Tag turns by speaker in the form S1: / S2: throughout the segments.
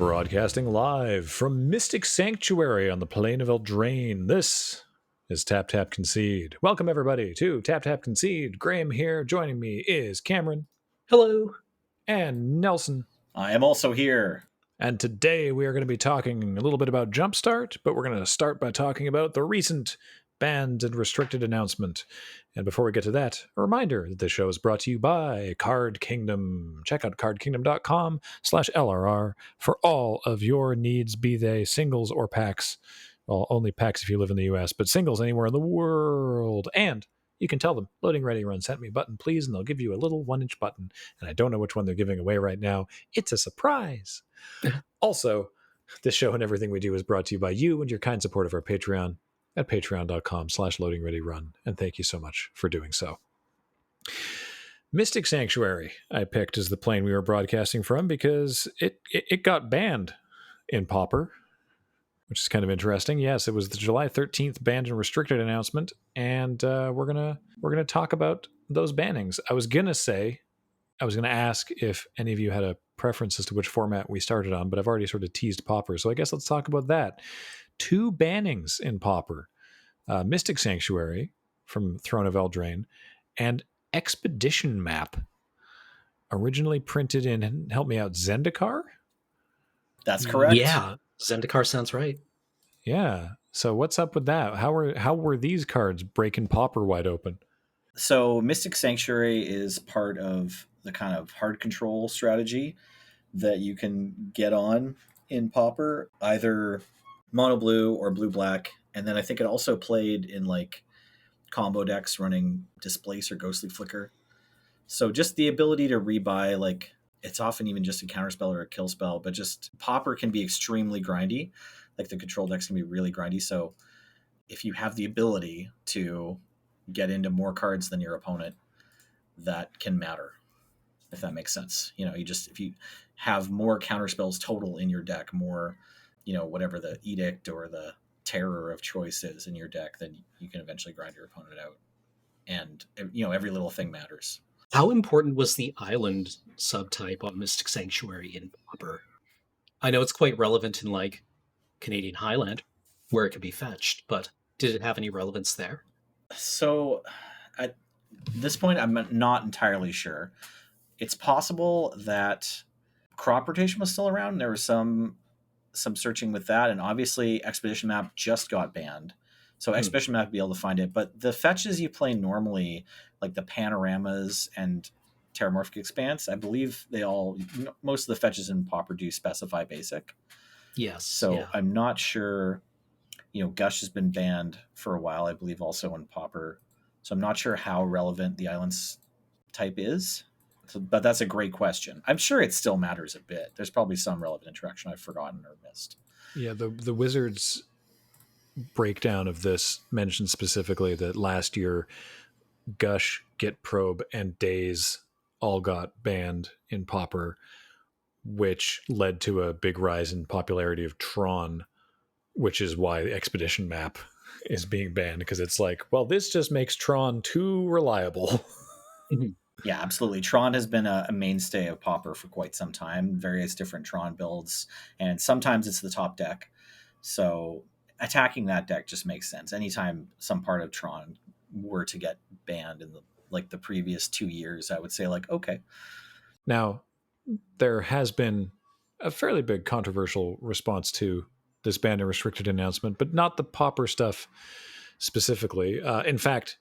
S1: Broadcasting live from Mystic Sanctuary on the plain of Eldraine, this is Tap Tap Concede. Welcome everybody to Tap Tap Concede. Graham here. Joining me is Cameron.
S2: Hello.
S1: And Nelson.
S3: I am also here.
S1: And today we are going to be talking a little bit about Jumpstart, but we're going to start by talking about the recent banned and restricted announcement. And before we get to that, a reminder that this show is brought to you by Card Kingdom. Check out cardkingdom.com/LRR for all of your needs, be they singles or packs. Well, only packs if you live in the US, but singles anywhere in the world. And you can tell them, loading ready run, sent me a button, please, and they'll give you a little 1-inch button. And I don't know which one they're giving away right now. It's a surprise. Also, this show and everything we do is brought to you by you and your kind support of our Patreon at patreon.com/loadingreadyrun. And thank you so much for doing so. Mystic Sanctuary I picked as the plane we were broadcasting from because it got banned in Pauper, which is kind of interesting. Yes, it was the July 13th banned and restricted announcement, and we're gonna talk about those bannings. I was gonna ask if any of you had a preference as to which format we started on, but I've already sort of teased Pauper, so I guess let's talk about that. 2 bannings in Pauper. Mystic Sanctuary from Throne of Eldraine, and Expedition Map, originally printed in, help me out, Zendikar?
S3: That's correct.
S2: Yeah, Zendikar sounds right.
S1: Yeah. So what's up with that? How were these cards breaking Pauper wide open?
S3: So Mystic Sanctuary is part of the kind of hard control strategy that you can get on in Pauper, either mono blue or blue black. And then I think it also played in like combo decks running Displace or Ghostly Flicker. So just the ability to rebuy, like it's often even just a counterspell or a kill spell, but just Pauper can be extremely grindy. Like the control decks can be really grindy. So if you have the ability to get into more cards than your opponent, that can matter, if that makes sense. You know, if you have more counterspells total in your deck, more, whatever the edict or the terror of choice is in your deck, then you can eventually grind your opponent out. And, every little thing matters.
S2: How important was the island subtype on Mystic Sanctuary in Pauper? I know it's quite relevant in like Canadian Highland, where it can be fetched, but did it have any relevance there?
S3: So at this point, I'm not entirely sure. It's possible that crop rotation was still around. There was some searching with that, and obviously Expedition Map just got banned. So Expedition Map would be able to find it. But the fetches you play normally, like the Panoramas and Terramorphic Expanse, I believe most of the fetches in Pauper do specify basic.
S2: Yes.
S3: So
S2: yeah.
S3: I'm not sure. Gush has been banned for a while, I believe, also in Pauper. So I'm not sure how relevant the islands type is. But that's a great question. I'm sure it still matters a bit. There's probably some relevant interaction I've forgotten or missed.
S1: Yeah, the Wizards breakdown of this mentioned specifically that last year Gush, Git Probe, and Daze all got banned in Pauper, which led to a big rise in popularity of Tron, which is why the Expedition Map is being banned, because it's like, well, this just makes Tron too reliable.
S3: Yeah, absolutely. Tron has been a mainstay of Pauper for quite some time, various different Tron builds, and sometimes it's the top deck. So attacking that deck just makes sense. Anytime some part of Tron were to get banned in the previous 2 years, I would say like, okay.
S1: Now, there has been a fairly big controversial response to this banned and restricted announcement, but not the Pauper stuff specifically. In fact,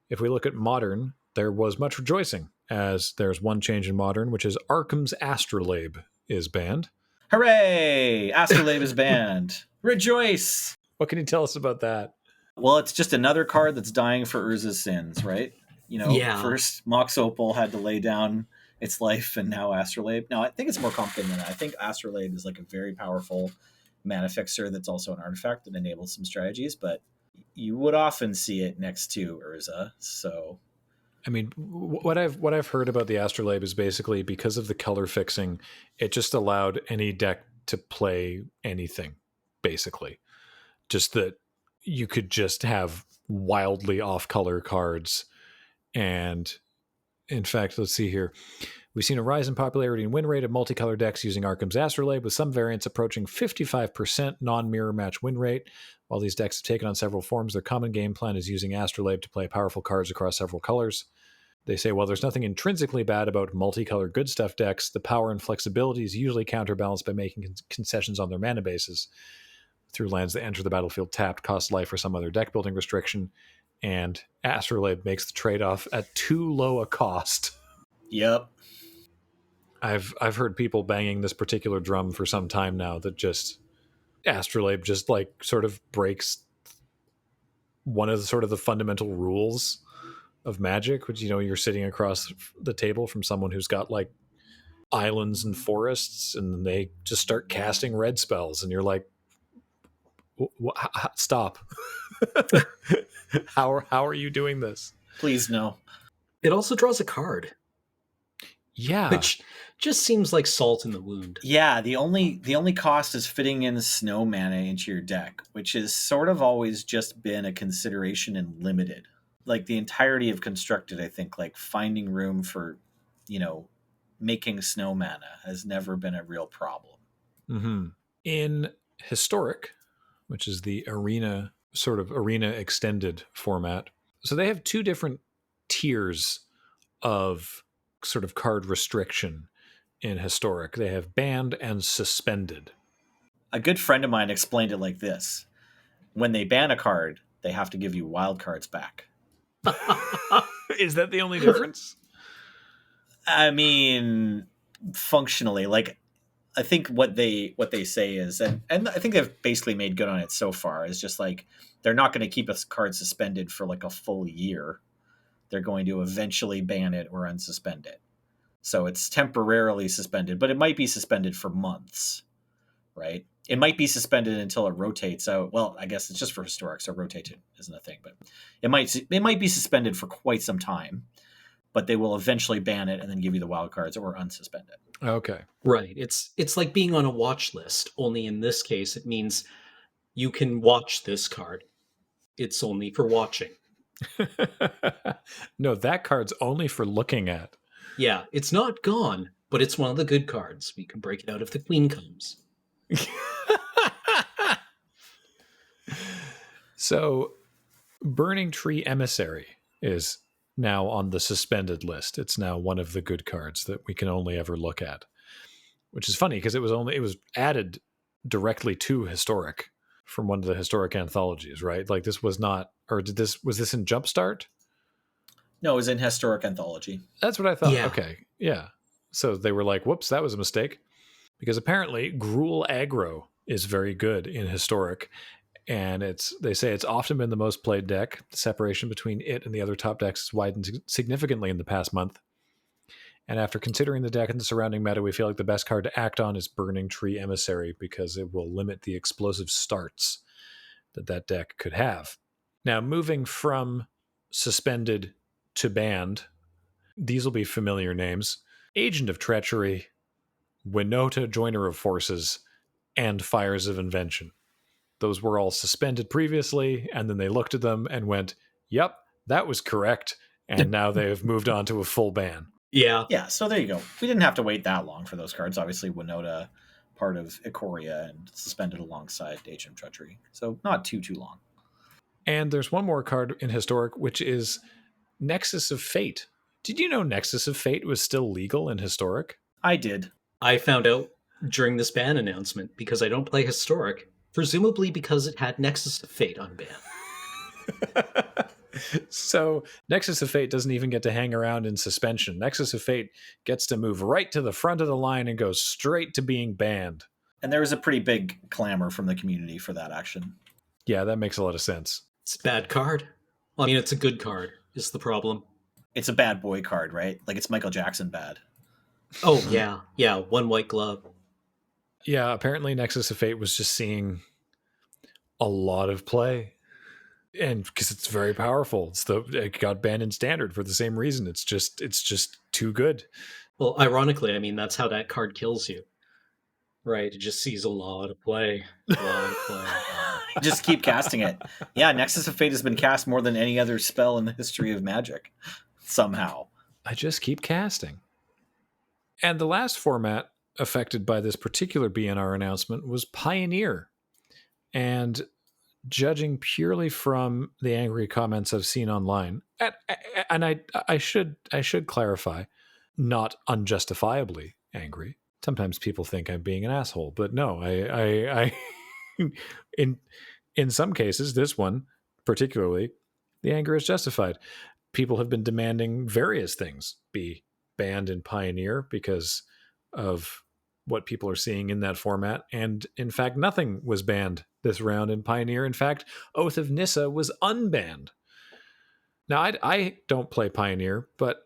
S1: if we look at Modern, there was much rejoicing, as there's one change in Modern, which is Arkham's Astrolabe is banned.
S3: Hooray! Astrolabe is banned. Rejoice!
S1: What can you tell us about that?
S3: Well, it's just another card that's dying for Urza's sins, right? First Mox Opal had to lay down its life, and now Astrolabe. No, I think it's more complicated than that. I think Astrolabe is like a very powerful mana fixer that's also an artifact that enables some strategies, but you would often see it next to Urza. So,
S1: I mean, what I've heard about the Astrolabe is basically because of the color fixing, it just allowed any deck to play anything, basically. Just that you could just have wildly off-color cards, and In fact, let's see here. We've seen a rise in popularity and win rate of multicolor decks using Arkham's Astrolabe, with some variants approaching 55% non-mirror match win rate. While these decks have taken on several forms, their common game plan is using Astrolabe to play powerful cards across several colors. They say, while there's nothing intrinsically bad about multicolor good stuff decks, the power and flexibility is usually counterbalanced by making concessions on their mana bases through lands that enter the battlefield tapped, cost life, or some other deck building restriction, and Astrolabe makes the trade-off at too low a cost.
S3: Yep.
S1: I've heard people banging this particular drum for some time now that just Astrolabe just like sort of breaks one of the sort of the fundamental rules of Magic, which, you know, you're sitting across the table from someone who's got like islands and forests, and they just start casting red spells, and you're like, stop. How are you doing this?
S3: Please no.
S2: It also draws a card.
S1: Yeah.
S2: Which just seems like salt in the wound.
S3: Yeah, the only cost is fitting in snow mana into your deck, which has sort of always just been a consideration and limited. Like the entirety of Constructed, I think, like finding room for, you know, making snow mana has never been a real problem.
S1: Mm-hmm. In Historic, which is the arena extended format, so they have two different tiers of sort of card restriction in Historic. They have banned and suspended.
S3: A good friend of mine explained it like this: when they ban a card, they have to give you wild cards back.
S1: Is that the only difference?
S3: I mean, functionally, like, I think what they say is, and I think they've basically made good on it so far, is just like they're not going to keep a card suspended for like a full year. They're going to eventually ban it or unsuspend it. So it's temporarily suspended, but it might be suspended for months, right? It might be suspended until it rotates out. Well, I guess it's just for Historic, so rotation isn't a thing, but it might be suspended for quite some time, but they will eventually ban it and then give you the wild cards or unsuspend it.
S1: Okay.
S2: Right. It's like being on a watch list, only in this case it means you can watch this card. It's only for watching.
S1: No, that card's only for looking at.
S2: Yeah, it's not gone, but it's one of the good cards. We can break it out if the queen comes.
S1: So, Burning Tree Emissary is now on the suspended list. It's now one of the good cards that we can only ever look at, which is funny because it was added directly to Historic from one of the Historic anthologies, right? Like this was not, or was this in Jumpstart?
S3: No, it was in Historic Anthology.
S1: That's what I thought.
S2: Yeah.
S1: Okay. Yeah. So they were like, whoops, that was a mistake. Because apparently Gruul Aggro is very good in Historic. And they say it's often been the most played deck. The separation between it and the other top decks has widened significantly in the past month. And after considering the deck and the surrounding meta, we feel like the best card to act on is Burning Tree Emissary because it will limit the explosive starts that deck could have. Now, moving from suspended to banned, these will be familiar names: Agent of Treachery, Winota, Joiner of Forces, and Fires of Invention. Those were all suspended previously, and then they looked at them and went, yep, that was correct, and now they have moved on to a full ban.
S2: Yeah.
S3: Yeah, so there you go. We didn't have to wait that long for those cards. Obviously, Winota, part of Ikoria, and suspended alongside Agent of Treachery. So not too long.
S1: And there's one more card in Historic, which is Nexus of Fate. Did you know Nexus of Fate was still legal in Historic?
S3: I did.
S2: I found out during this ban announcement because I don't play Historic, presumably because it had Nexus of Fate on ban.
S1: So Nexus of Fate doesn't even get to hang around in suspension. Nexus of Fate gets to move right to the front of the line and go straight to being banned.
S3: And there was a pretty big clamor from the community for that action.
S1: Yeah, that makes a lot of sense.
S2: It's a bad card. Well, I mean, it's a good card, is the problem.
S3: It's a bad boy card, right? Like it's Michael Jackson bad.
S2: Oh, yeah. Yeah, one white glove.
S1: Yeah, apparently Nexus of Fate was just seeing a lot of play. And because it's very powerful. It got banned in Standard for the same reason. It's just too good.
S2: Well, ironically, I mean, that's how that card kills you. Right? It just sees a lot of play.
S3: Just keep casting it. Yeah, Nexus of Fate has been cast more than any other spell in the history of Magic. Somehow.
S1: I just keep casting. And the last format affected by this particular BNR announcement was Pioneer. And judging purely from the angry comments I've seen online, and I should clarify, not unjustifiably angry. Sometimes people think I'm being an asshole, but no, I in some cases, this one particularly, the anger is justified. People have been demanding various things be banned in Pioneer because of what people are seeing in that format. And in fact, nothing was banned this round in Pioneer. In fact, Oath of Nissa was unbanned. Now, I don't play Pioneer, but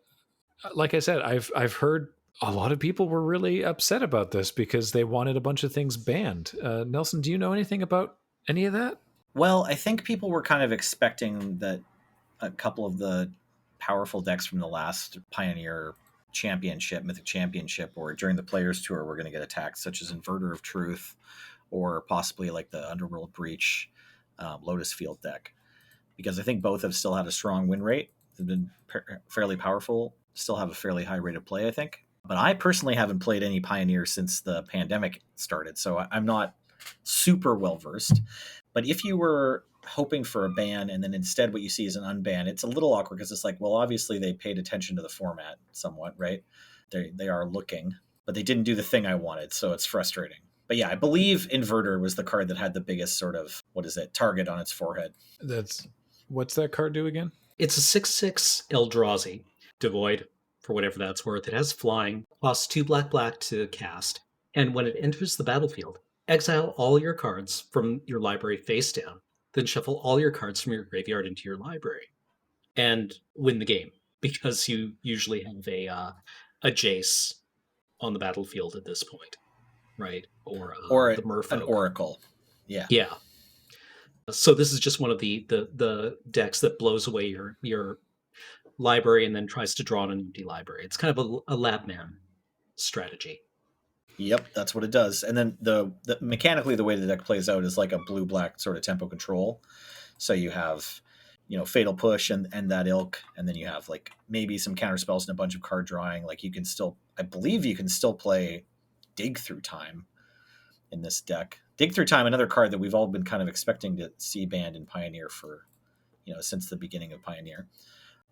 S1: like I said, I've heard a lot of people were really upset about this because they wanted a bunch of things banned. Nelson, do you know anything about any of that?
S3: Well, I think people were kind of expecting that a couple of the powerful decks from the last Pioneer Championship, Mythic Championship, or during the Players Tour were going to get attacked, such as Inverter of Truth, or possibly like the Underworld Breach Lotus Field deck. Because I think both have still had a strong win rate. They've been fairly powerful, still have a fairly high rate of play, I think. But I personally haven't played any Pioneer since the pandemic started, so I'm not super well versed. But if you were hoping for a ban and then instead what you see is an unban, it's a little awkward because it's like, well, obviously they paid attention to the format somewhat, right? They are looking, but they didn't do the thing I wanted, so it's frustrating. But yeah, I believe Inverter was the card that had the biggest sort of, target on its forehead.
S1: What's that card do again?
S2: It's a 6/6 Eldrazi, devoid, for whatever that's worth. It has flying, costs 2 black to cast, and when it enters the battlefield, exile all your cards from your library face down, then shuffle all your cards from your graveyard into your library, and win the game, because you usually have a Jace on the battlefield at this point, right? Or the Merfolk.
S3: An Oracle. Yeah.
S2: Yeah. So this is just one of the decks that blows away your library and then tries to draw on an empty library. It's kind of a lab man strategy.
S3: Yep, that's what it does. And then the mechanically the way the deck plays out is like a blue-black sort of tempo control. So you have, Fatal Push and that ilk, and then you have like maybe some counter spells and a bunch of card drawing. Like I believe you can still play Dig Through Time in this deck. Dig Through Time, another card that we've all been kind of expecting to see banned in Pioneer for, since the beginning of Pioneer.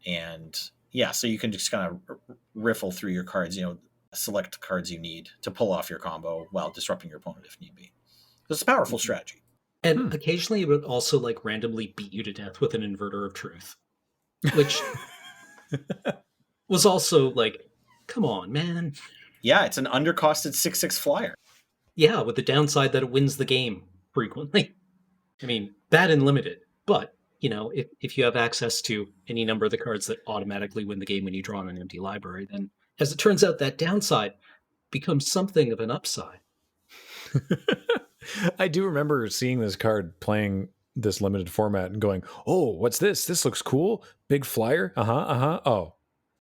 S3: And yeah, so you can just kind of riffle through your cards, select cards you need to pull off your combo while disrupting your opponent if need be. It's a powerful strategy.
S2: And occasionally it would also like randomly beat you to death with an Inverter of Truth, which was also like, come on, man.
S3: Yeah, it's an undercosted 6/6 flyer.
S2: Yeah, with the downside that it wins the game frequently. I mean, bad and limited, but if you have access to any number of the cards that automatically win the game when you draw on an empty library, then as it turns out, that downside becomes something of an upside.
S1: I do remember seeing this card playing this limited format and going, oh, what's this? This looks cool. Big flyer. Oh,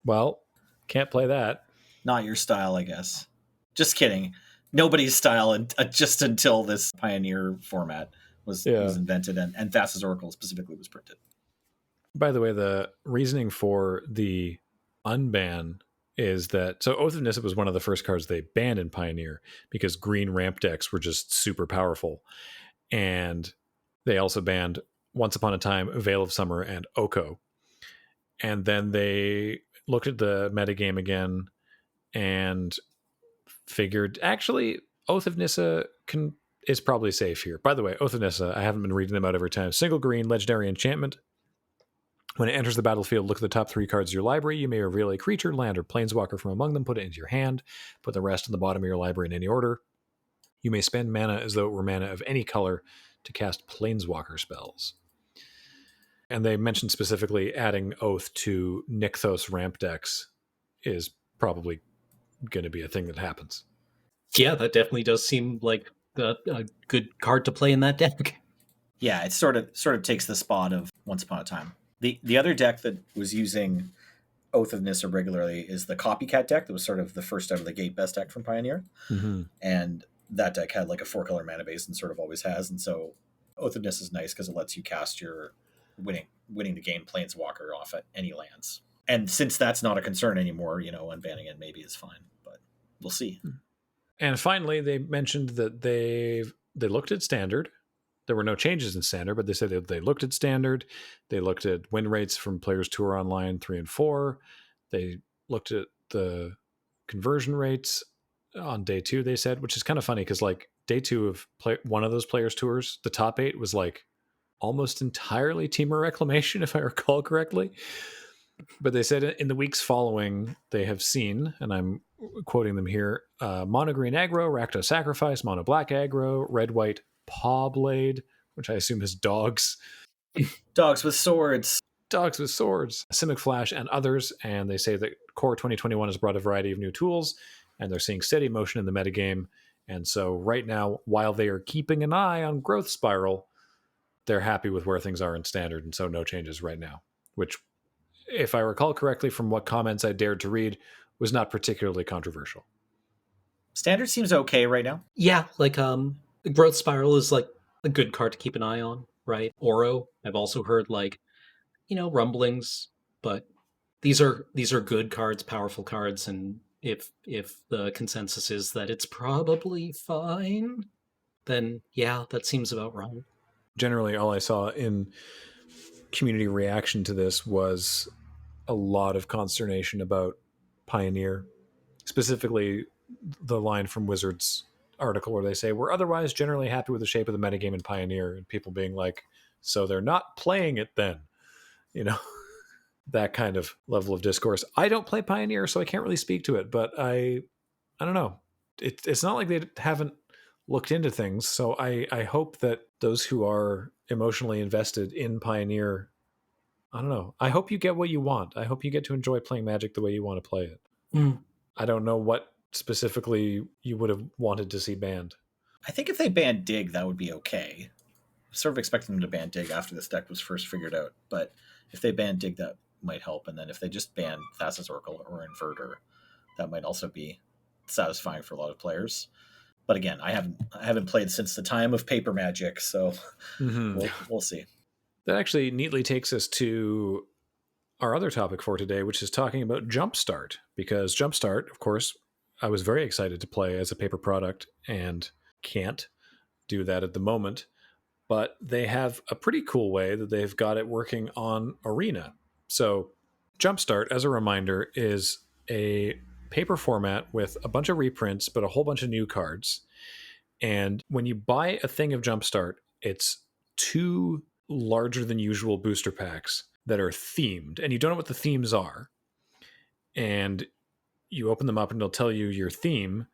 S1: well, can't play that.
S3: Not your style, I guess. Just kidding. Nobody's style, and just until this Pioneer format was invented and Thassa's Oracle specifically was printed.
S1: By the way, the reasoning for the unban is that, so Oath of Nissa was one of the first cards they banned in Pioneer because green ramp decks were just super powerful. And they also banned Once Upon a Time, Veil of Summer, and Oko. And then they looked at the metagame again and figured, actually, Oath of Nissa is probably safe here. By the way, Oath of Nissa, I haven't been reading them out every time. Single green, legendary enchantment. When it enters the battlefield, look at the top 3 cards of your library. You may reveal a creature, land, or planeswalker from among them, put it into your hand, put the rest on the bottom of your library in any order. You may spend mana as though it were mana of any color to cast planeswalker spells. And they mentioned specifically adding Oath to Nykthos ramp decks is probably going to be a thing that happens.
S2: Yeah, that definitely does seem like a good card to play in that deck.
S3: Yeah, it sort of takes the spot of Once Upon a Time. The other deck that was using Oath of Nissa regularly is the Copycat deck that was sort of the first out of the gate best deck from Pioneer.
S1: Mm-hmm.
S3: And that deck had like a 4-color mana base and sort of always has. And so Oath of Nissa is nice because it lets you cast your winning the game Planeswalker off at any lands. And since that's not a concern anymore, unbanning it maybe is fine, but we'll see.
S1: And finally, they mentioned that they looked at standard. There were no changes in standard, but they said they looked at standard. They looked at win rates from players who are online 3 and 4. They looked at the conversion rates on day 2, they said, which is kind of funny because like day 2 of one of those players' tours, the top 8 was like almost entirely Temur Reclamation, if I recall correctly. But they said in the weeks following, they have seen, and I'm quoting them here, mono green aggro, Rakdos Sacrifice, mono black aggro, red white Paw Blade, which I assume is dogs.
S3: Dogs with swords.
S1: Dogs with swords, Simic Flash, and others. And they say that Core 2021 has brought a variety of new tools, and they're seeing steady motion in the metagame. And so right now, while they are keeping an eye on Growth Spiral, they're happy with where things are in standard, and so no changes right now, which, if I recall correctly from what comments I dared to read, was not particularly controversial.
S3: Standard seems okay right now.
S2: Yeah, like Growth Spiral is like a good card to keep an eye on, right? Oro, I've also heard like, rumblings, but these are good cards, powerful cards, and if the consensus is that it's probably fine, then yeah, that seems about right.
S1: Generally, all I saw in community reaction to this was a lot of consternation about Pioneer, specifically the line from Wizards article where they say we're otherwise generally happy with the shape of the metagame in Pioneer, and people being like, so they're not playing it then, that kind of level of discourse. I don't play Pioneer, so I can't really speak to it, but I don't know. It's not like they haven't looked into things, so I hope that those who are emotionally invested in Pioneer, I don't know, I hope you get what you want. I hope you get to enjoy playing Magic the way you want to play it. I don't know what specifically you would have wanted to see banned.
S3: I think if they banned Dig, that would be okay. Sort of expecting them to ban Dig after this deck was first figured out, but if they ban Dig, that might help. And then if they just ban Thassa's Oracle or Inverter, that might also be satisfying for a lot of players. But again, I haven't played since the time of Paper Magic, so we'll see.
S1: That actually neatly takes us to our other topic for today, which is talking about Jumpstart, because Jumpstart, of course, I was very excited to play as a paper product and can't do that at the moment. But they have a pretty cool way that they've got it working on Arena. So Jumpstart, as a reminder, is a paper format with a bunch of reprints, but a whole bunch of new cards. And when you buy a thing of Jumpstart, it's 2 larger than usual booster packs that are themed, and you don't know what the themes are. And you open them up and it'll tell you your theme,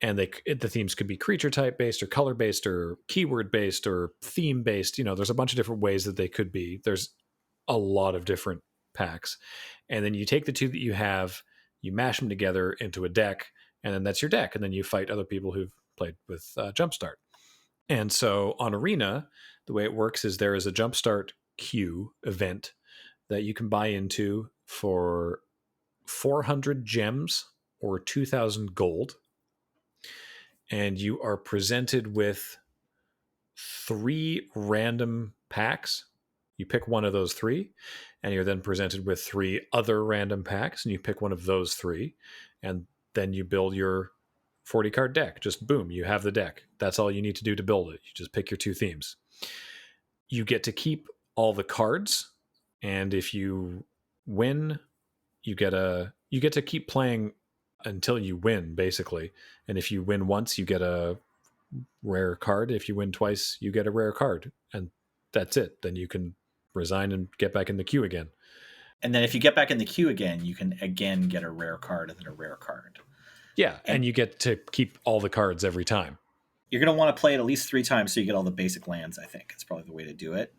S1: and the themes could be creature type based or color based or keyword based or theme based. There's a bunch of different ways that they could be. There's a lot of different packs. And then you take the 2 that you have, you mash them together into a deck, and then that's your deck. And then you fight other people who've played with Jumpstart. And so on Arena, the way it works is there is a Jumpstart queue event that you can buy into for 400 gems or 2,000 gold. And you are presented with 3 random packs. You pick one of those 3, and you're then presented with 3 other random packs, and you pick one of those 3, and then you build your 40 card deck. Just boom, you have the deck. That's all you need to do to build it. You just pick your 2 themes. You get to keep all the cards, and if you win, you get to keep playing until you win, basically. And if you win once, you get a rare card. If you win twice, you get a rare card, and that's it. Then you can resign and get back in the queue again.
S3: And then if you get back in the queue again, you can again get a rare card and then a rare card.
S1: Yeah, and you get to keep all the cards every time.
S3: You're going to want to play it at least 3 times so you get all the basic lands, I think. It's probably the way to do it.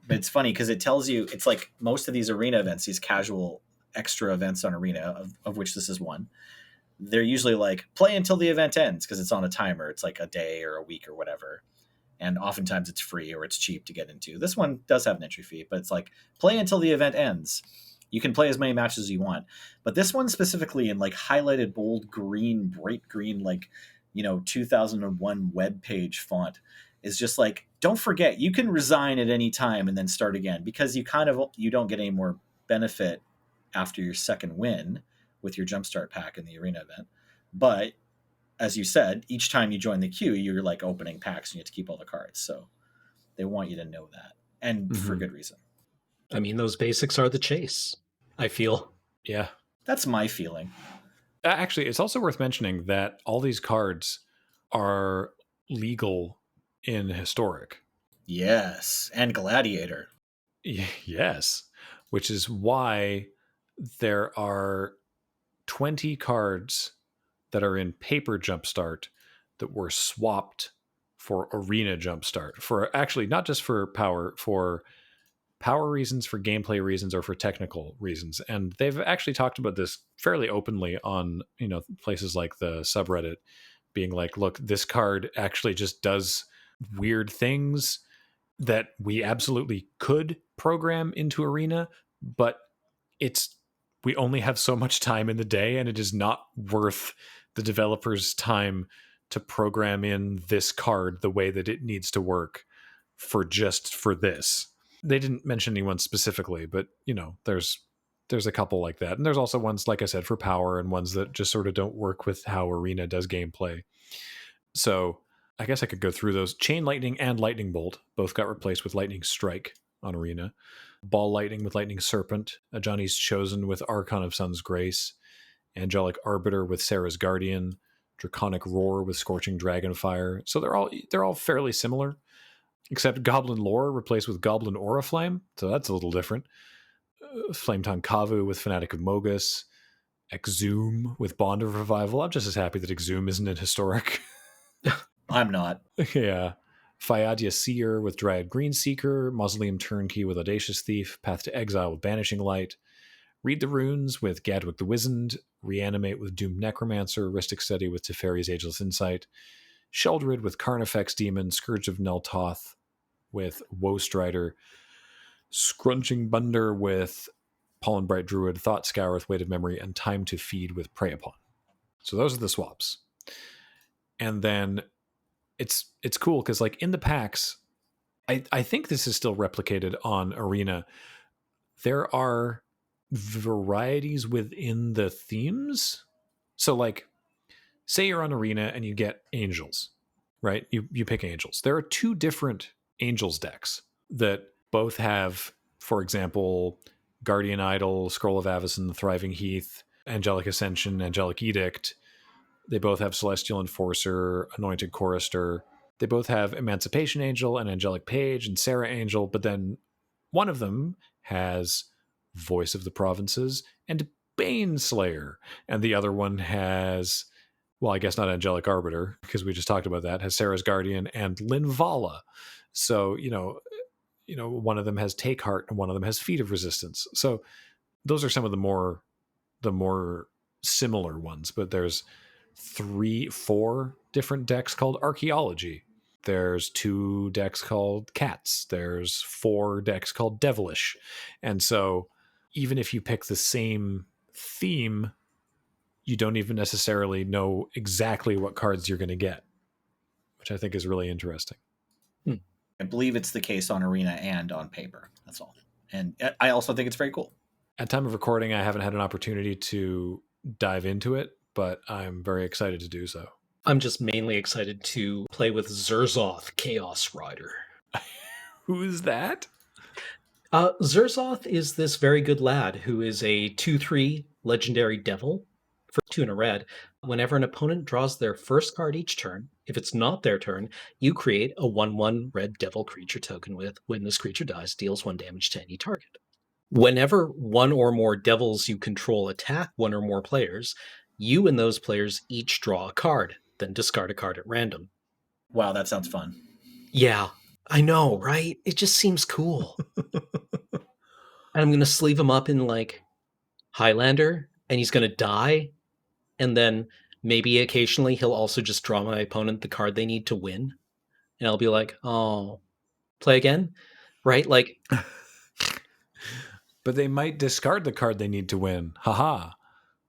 S3: But it's funny because it tells you, it's like most of these Arena events, these casual extra events on Arena, of which this is one, they're usually like, play until the event ends because it's on a timer. It's like a day or a week or whatever. And oftentimes it's free or it's cheap to get into. This one does have an entry fee, but it's like, play until the event ends. You can play as many matches as you want. But this one specifically in like highlighted bold green, bright green, like, 2001 web page font is just like, don't forget, you can resign at any time and then start again, because you don't get any more benefit after your second win with your Jumpstart pack in the arena event. But as you said, each time you join the queue, you're like opening packs and you have to keep all the cards. So they want you to know that, and for good reason.
S2: I mean, those basics are the chase, I feel.
S1: Yeah.
S3: That's my feeling.
S1: Actually, it's also worth mentioning that all these cards are legal in Historic.
S3: Yes, and Gladiator.
S1: Yes, which is why there are 20 cards that are in paper Jumpstart that were swapped for Arena Jumpstart. For actually, not just for power reasons, for gameplay reasons, or for technical reasons. And they've actually talked about this fairly openly on, places like the subreddit, being like, look, this card actually just does weird things that we absolutely could program into Arena, but we only have so much time in the day, and it is not worth the developers' time to program in this card the way that it needs to work for this. They didn't mention anyone specifically, but there's a couple like that. And there's also ones, like I said, for power, and ones that just sort of don't work with how Arena does gameplay. So I guess I could go through those. Chain Lightning and Lightning Bolt both got replaced with Lightning Strike on Arena. Ball Lightning with Lightning Serpent. Ajani's Chosen with Archon of Sun's Grace. Angelic Arbiter with Sarah's Guardian. Draconic Roar with Scorching Dragonfire. So they're all fairly similar, except Goblin Lore replaced with Goblin Aura Flame. So that's a little different. Flametongue Kavu with Fanatic of Mogus. Exhume with Bond of Revival. I'm just as happy that Exhume isn't in Historic.
S3: I'm not.
S1: Yeah. Fyadia Seer with Dryad Greenseeker, Mausoleum Turnkey with Audacious Thief, Path to Exile with Banishing Light, Read the Runes with Gadwick the Wizened, Reanimate with Doomed Necromancer, Ristic Study with Teferi's Ageless Insight, Sheldred with Carnifex Demon, Scourge of Neltoth with Woe Strider, Scrunching Bunder with Pollenbright Druid, Thought Scour with Weight of Memory, and Time to Feed with Prey Upon. So those are the swaps. And then it's cool because, like, in the packs, I think this is still replicated on Arena. There are varieties within the themes. So, like, say you're on Arena and you get Angels, right? You pick Angels. There are 2 different Angels decks that both have, for example, Guardian Idol, Scroll of Avacyn, Thriving Heath, Angelic Ascension, Angelic Edict. They both have Celestial Enforcer, Anointed Chorister. They both have Emancipation Angel and Angelic Page and Sarah Angel, but then one of them has Voice of the Provinces and Baneslayer, and the other one has, well, I guess not Angelic Arbiter, because we just talked about that, has Sarah's Guardian and Linvala. So, one of them has Take Heart and one of them has Feet of Resistance. So those are some of the more similar ones, but there's 4 different decks called Archaeology. There's 2 decks called Cats. There's 4 decks called Devilish. And so even if you pick the same theme, you don't even necessarily know exactly what cards you're going to get, which I think is really interesting.
S3: I believe it's the case on Arena and on paper. That's all. And I also think it's very cool.
S1: At time of recording, I haven't had an opportunity to dive into it, but I'm very excited to do so.
S2: I'm just mainly excited to play with Zerzoth, Chaos Rider.
S1: Who's that?
S2: Zerzoth is this very good lad who is a 2/3 legendary devil for 2 and a red. Whenever an opponent draws their first card each turn, if it's not their turn, you create a 1/1 red devil creature token with, when this creature dies, deals 1 damage to any target. Whenever 1 or more devils you control attack 1 or more players, you and those players each draw a card, then discard a card at random.
S3: Wow, that sounds fun.
S2: Yeah, I know, right? It just seems cool. And I'm going to sleeve him up in, like, Highlander, and he's going to die, and then maybe occasionally he'll also just draw my opponent the card they need to win, and I'll be like, oh, play again? Right? Like...
S1: But they might discard the card they need to win. Haha.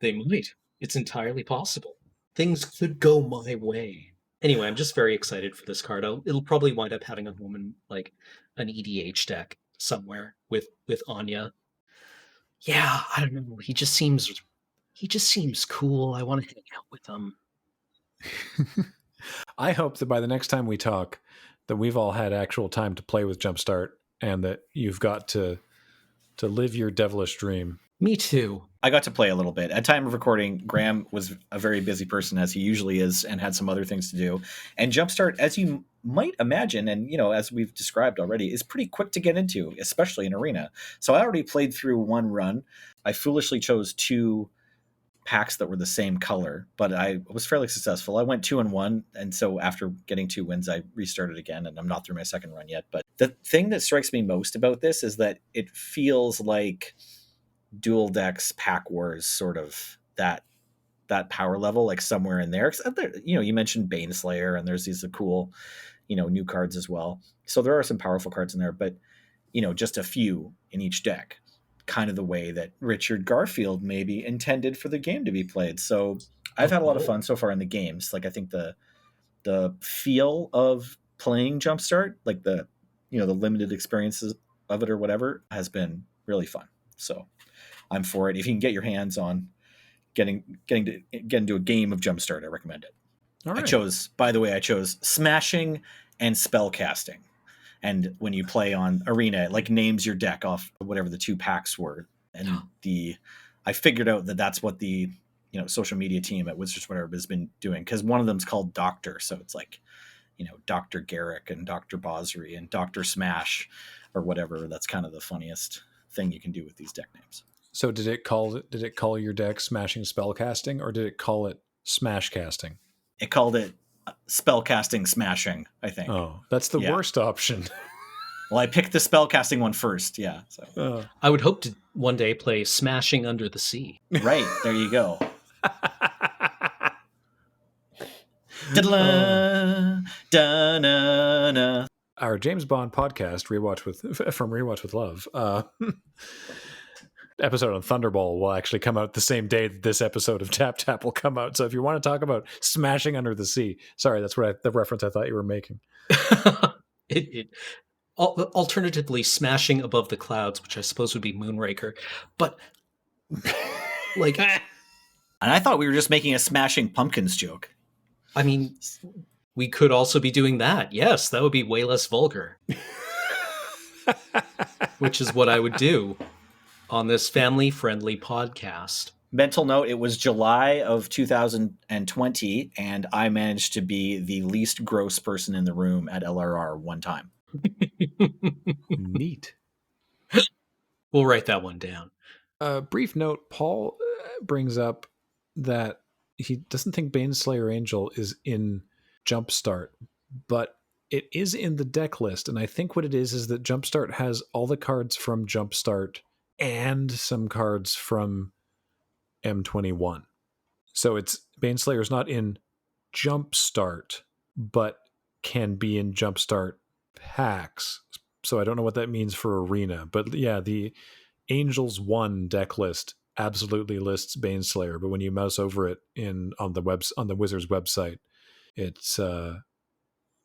S2: They might. It's entirely possible. Things could go my way. Anyway, I'm just very excited for this card. It'll probably wind up having a home in, like, an EDH deck somewhere with Anya. Yeah, I don't know. He just seems cool. I want to hang out with him.
S1: I hope that by the next time we talk, that we've all had actual time to play with Jumpstart, and that you've got to live your devilish dream.
S2: Me too.
S3: I got to play a little bit. At time of recording, Graham was a very busy person, as he usually is, and had some other things to do. And Jumpstart, as you might imagine, and as we've described already, is pretty quick to get into, especially in Arena. So I already played through one run. I foolishly chose 2 packs that were the same color, but I was fairly successful. I went 2-1, and so after getting 2 wins, I restarted again, and I'm not through my second run yet. But the thing that strikes me most about this is that it feels like dual decks pack wars, sort of that power level, like somewhere in there. You mentioned Baneslayer, and there's these cool new cards as well, so there are some powerful cards in there, but just a few in each deck, kind of the way that Richard Garfield maybe intended for the game to be played. So I've had a lot of fun so far in the games. Like, I think the feel of playing Jumpstart, like the the limited experiences of it or whatever, has been really fun. So I'm for it. If you can get your hands on getting to get into a game of Jumpstart, I recommend it.
S1: All right.
S3: I chose smashing and spell casting. And when you play on Arena, it like names your deck off whatever the 2 packs were. And I figured out that that's what the social media team at Wizards whatever has been doing, because one of them's called Doctor, so it's like Dr. Garrick and Dr. Bosry and Dr. Smash or whatever. That's kind of the funniest thing you can do with these deck names.
S1: So did it call your deck smashing spell casting, or did it call it smash casting?
S3: It called it spell casting smashing, I think.
S1: Oh, that's the worst option.
S3: Well, I picked the spell casting one first. Yeah. So
S2: I would hope to one day play Smashing Under the Sea.
S3: Right. There you go.
S1: Our James Bond podcast, from Rewatch with Love, episode on Thunderball will actually come out the same day that this episode of Tap Tap will come out. So if you want to talk about smashing under the sea, sorry, that's the reference I thought you were making.
S2: Alternatively, smashing above the clouds, which I suppose would be Moonraker, but like,
S3: and I thought we were just making a Smashing Pumpkins joke.
S2: I mean, we could also be doing that. Yes, that would be way less vulgar, which is what I would do on this family-friendly podcast.
S3: Mental note, it was July of 2020, and I managed to be the least gross person in the room at LRR one time.
S1: Neat.
S2: We'll write that one down.
S1: Brief note, Paul brings up that he doesn't think Baneslayer Angel is in Jumpstart, but it is in the deck list, and I think what it is that Jumpstart has all the cards from Jumpstart and some cards from M21. So it's Baneslayer's not in Jumpstart, but can be in Jumpstart packs. So I don't know what that means for Arena, but yeah, the Angels 1 deck list absolutely lists Baneslayer, but when you mouse over it on the Wizards website, it's the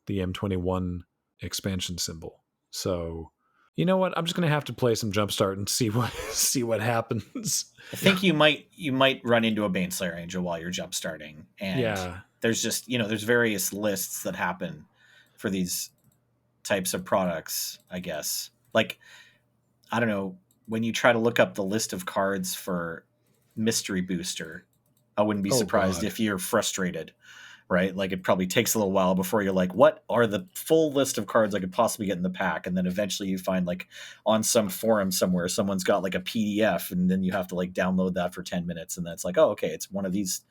S1: M21 expansion symbol. So you know what? I'm just going to have to play some Jumpstart and see what happens.
S3: I think you might run into a Baneslayer Angel while you're Jumpstarting, and there's just there's various lists that happen for these types of products, I guess. Like, I don't know, when you try to look up the list of cards for Mystery Booster, I wouldn't be surprised if you're frustrated, right? Like, it probably takes a little while before you're like, what are the full list of cards I could possibly get in the pack? And then eventually you find, like, on some forum somewhere, someone's got like a PDF, and then you have to like download that for 10 minutes. And that's like, oh, okay, it's one of these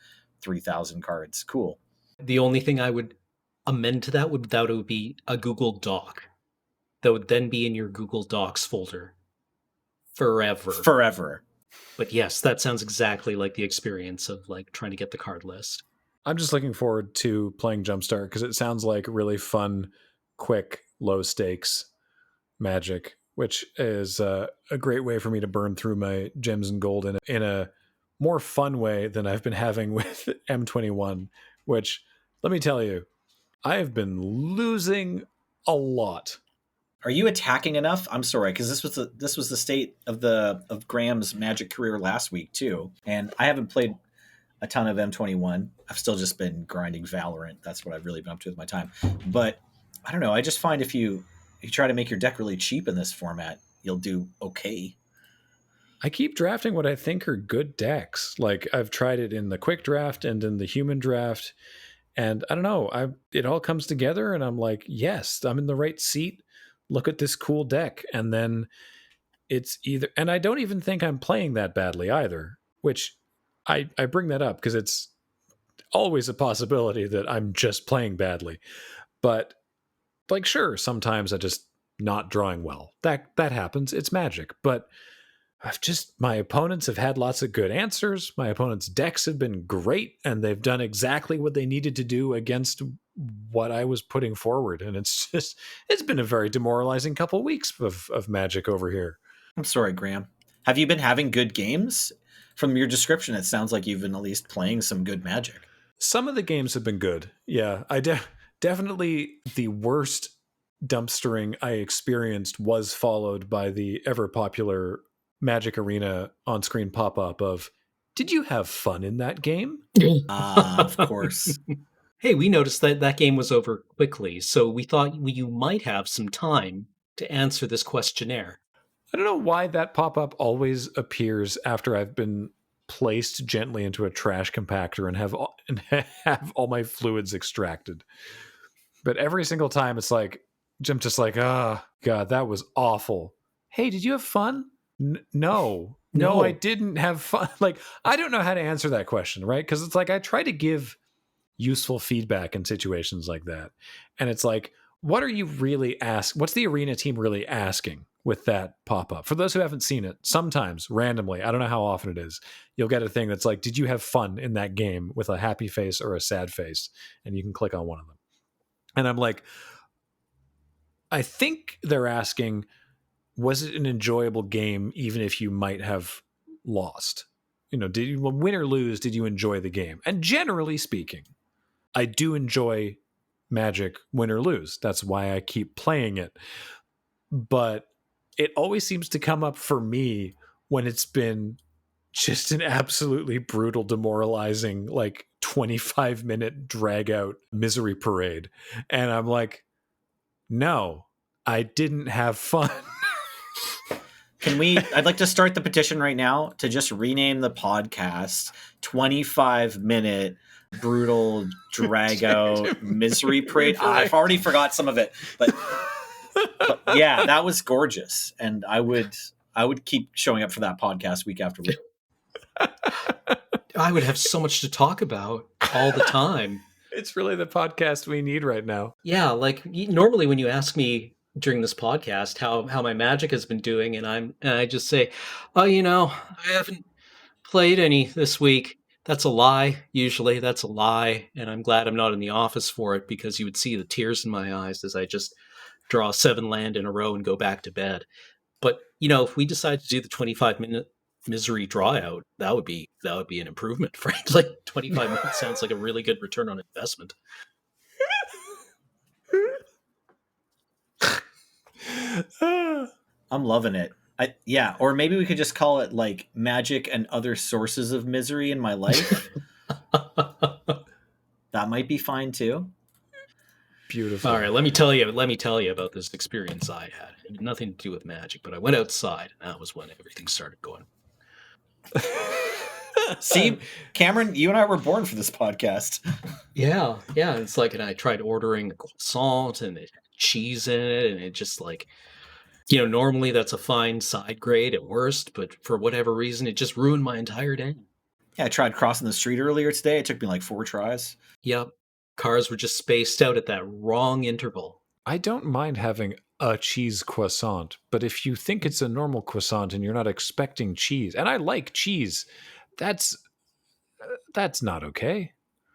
S3: 3,000 cards. Cool.
S2: The only thing I would amend to that would be a Google Doc that would then be in your Google Docs folder forever. But yes, that sounds exactly like the experience of like trying to get the card list.
S1: I'm just looking forward to playing Jumpstart because it sounds like really fun, quick, low stakes Magic, which is a great way for me to burn through my gems and gold in a more fun way than I've been having with M21, which, let me tell you, I have been losing a lot
S3: Are you attacking enough? I'm sorry, because this was the state of Graham's Magic career last week too, and I haven't played a ton of M21. I've still just been grinding Valorant. That's what I've really been up to with my time. But I don't know. I just find if you try to make your deck really cheap in this format, you'll do okay.
S1: I keep drafting what I think are good decks. Like I've tried it in the quick draft and in the human draft, and I don't know. It all comes together, and I'm like, yes, I'm in the right seat. Look at this cool deck, and then it's either, and I don't even think I'm playing that badly either. Which I bring that up because it's always a possibility that I'm just playing badly. But like, sure, sometimes I just not drawing well. That happens. It's Magic, but my opponents have had lots of good answers. My opponents' decks have been great, and they've done exactly what they needed to do against what I was putting forward. And it's been a very demoralizing couple weeks of Magic over here.
S3: I'm sorry, Graham. Have you been having good games? From your description, it sounds like you've been at least playing some good Magic.
S1: Some of the games have been good. Yeah, definitely the worst dumpstering I experienced was followed by the ever popular Magic Arena on-screen pop-up of, did you have fun in that game?
S3: Of course.
S2: Hey, we noticed that game was over quickly, so we thought you might have some time to answer this questionnaire.
S1: I don't know why that pop-up always appears after I've been placed gently into a trash compactor and have all my fluids extracted. But every single time it's like, I'm just like, God, that was awful. Hey, did you have fun? No, I didn't have fun. Like, I don't know how to answer that question, right? Because it's like I try to give useful feedback in situations like that. And it's like, what are you really asking? What's the arena team really asking with that pop-up? For those who haven't seen it, sometimes randomly, I don't know how often it is, you'll get a thing that's like, did you have fun in that game, with a happy face or a sad face? And you can click on one of them. And I'm like, I think they're asking, was it an enjoyable game even if you might have lost? Did you win or lose? Did you enjoy the game? And generally speaking, I do enjoy Magic win or lose. That's why I keep playing it. But it always seems to come up for me when it's been just an absolutely brutal, demoralizing, like 25-minute drag out misery parade. And I'm like, no, I didn't have fun.
S3: I'd like to start the petition right now to just rename the podcast 25-minute brutal drag out misery parade. I've already forgot some of it, but yeah, that was gorgeous. And I would keep showing up for that podcast week after week.
S2: I would have so much to talk about all the time.
S1: It's really the podcast we need right now.
S2: Yeah, like normally when you ask me during this podcast how my Magic has been doing, and I just say, oh, I haven't played any this week. That's a lie. Usually that's a lie. And I'm glad I'm not in the office for it, because you would see the tears in my eyes as I just draw 7 land in a row and go back to bed. But, if we decide to do the 25-minute misery draw out, that would be an improvement, frankly. 25 minutes sounds like a really good return on investment.
S3: I'm loving it. Or maybe we could just call it like Magic and Other Sources of Misery in My Life. That might be fine too.
S1: Beautiful.
S2: All right, let me tell you about this experience I had. It had nothing to do with Magic, but I went outside, and that was when everything started going.
S3: See, Cameron, you and I were born for this podcast.
S2: Yeah. It's like, and I tried ordering a croissant, and it had cheese in it, and it just like, normally that's a fine side grade at worst, but for whatever reason, it just ruined my entire day.
S3: Yeah, I tried crossing the street earlier today. It took me like 4 tries.
S2: Yep. Cars were just spaced out at that wrong interval.
S1: I don't mind having a cheese croissant, but if you think it's a normal croissant and you're not expecting cheese, and I like cheese, that's not okay.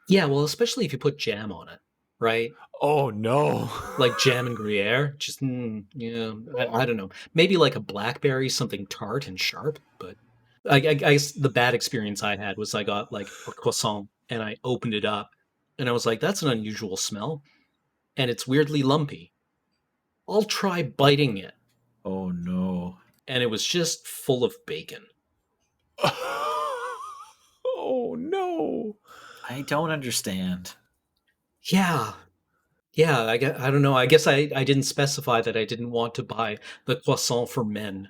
S2: Yeah, well, especially if you put jam on it, right?
S1: Oh no.
S2: Like jam and Gruyere, just I don't know. Maybe like a blackberry, something tart and sharp. But I guess the bad experience I had was I got like a croissant and I opened it up and I was like, that's an unusual smell, and it's weirdly lumpy. I'll try biting it.
S3: Oh no.
S2: And it was just full of bacon.
S1: Oh no.
S3: I don't understand.
S2: Yeah. Yeah, I don't know. I guess I didn't specify that I didn't want to buy the croissant for men.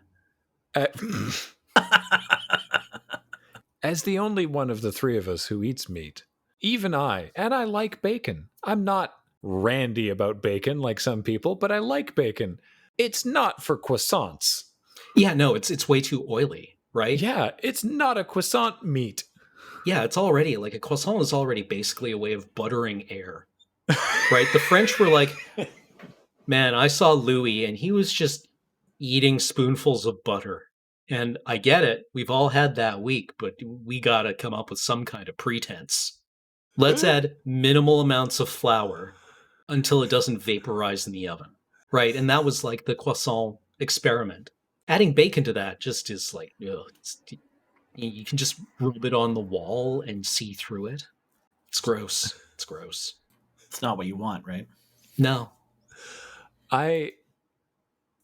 S1: As the only one of the three of us who eats meat, even and I like bacon. I'm not randy about bacon like some people, but I like bacon. It's not for croissants.
S2: Yeah, no, it's way too oily, right?
S1: Yeah, it's not a croissant meat.
S2: Yeah, it's already like a croissant is already basically a way of buttering air. Right? The French were like, man, I saw Louis and he was just eating spoonfuls of butter. And I get it. We've all had that week, but we got to come up with some kind of pretense. Let's add minimal amounts of flour until it doesn't vaporize in the oven. Right? And that was like the croissant experiment. Adding bacon to that just is like, ugh, you can just rub it on the wall and see through it. It's gross. It's gross.
S3: It's not what you want, right?
S2: No.
S1: I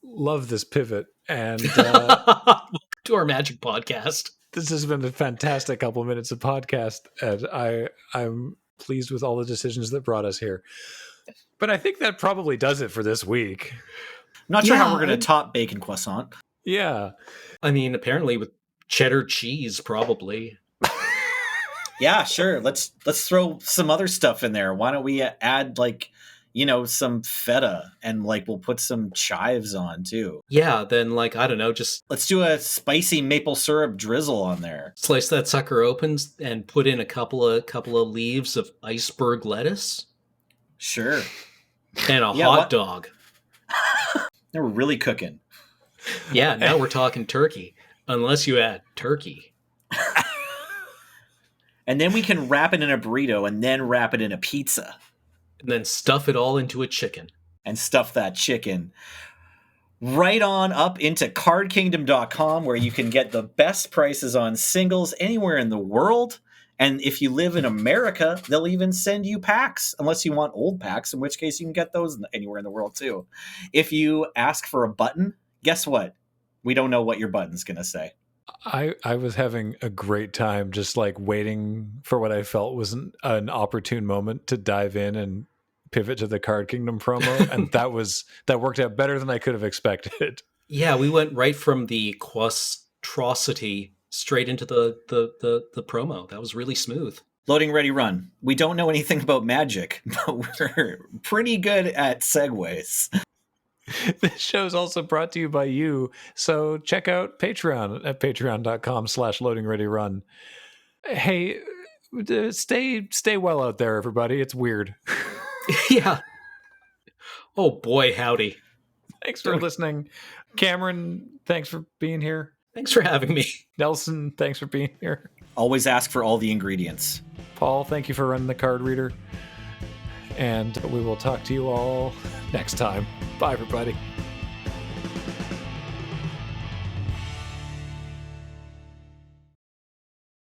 S1: love this pivot, and
S2: to our magic podcast.
S1: This has been a fantastic couple minutes of podcast, and I'm pleased with all the decisions that brought us here. But I think that probably does it for this week.
S3: I'm not sure how we're going to top bacon croissant.
S1: Yeah.
S2: I mean, apparently with cheddar cheese, probably.
S3: Yeah, sure. Let's throw some other stuff in there. Why don't we add some feta and we'll put some chives on too.
S2: Yeah, then I don't know, just
S3: let's do a spicy maple syrup drizzle on there.
S2: Slice that sucker open and put in a couple of leaves of iceberg lettuce.
S3: Sure.
S2: And a hot dog.
S3: Now we're really cooking.
S2: Yeah, now we're talking turkey. Unless you add turkey.
S3: And then we can wrap it in a burrito and then wrap it in a pizza.
S2: And then stuff it all into a chicken.
S3: And stuff that chicken right on up into cardkingdom.com, where you can get the best prices on singles anywhere in the world. And if you live in America, they'll even send you packs, unless you want old packs, in which case you can get those anywhere in the world too. If you ask for a button, guess what? We don't know what your button's going to say.
S1: I was having a great time just waiting for what I felt was an opportune moment to dive in and pivot to the Card Kingdom promo. And that worked out better than I could have expected.
S2: Yeah, we went right from the quastrosity straight into the promo. That was really smooth.
S3: Loading, ready, run. We don't know anything about magic, but we're pretty good at segues.
S1: This show is also brought to you by you. So check out Patreon at patreon.com/loadingreadyrun. Hey, stay well out there, everybody. It's weird.
S2: Yeah. Oh boy, howdy.
S1: Thanks for listening. Cameron, thanks for being here.
S2: Thanks for having me.
S1: Nelson, thanks for being here.
S3: Always ask for all the ingredients.
S1: Paul, thank you for running the card reader. And we will talk to you all next time. Bye, everybody.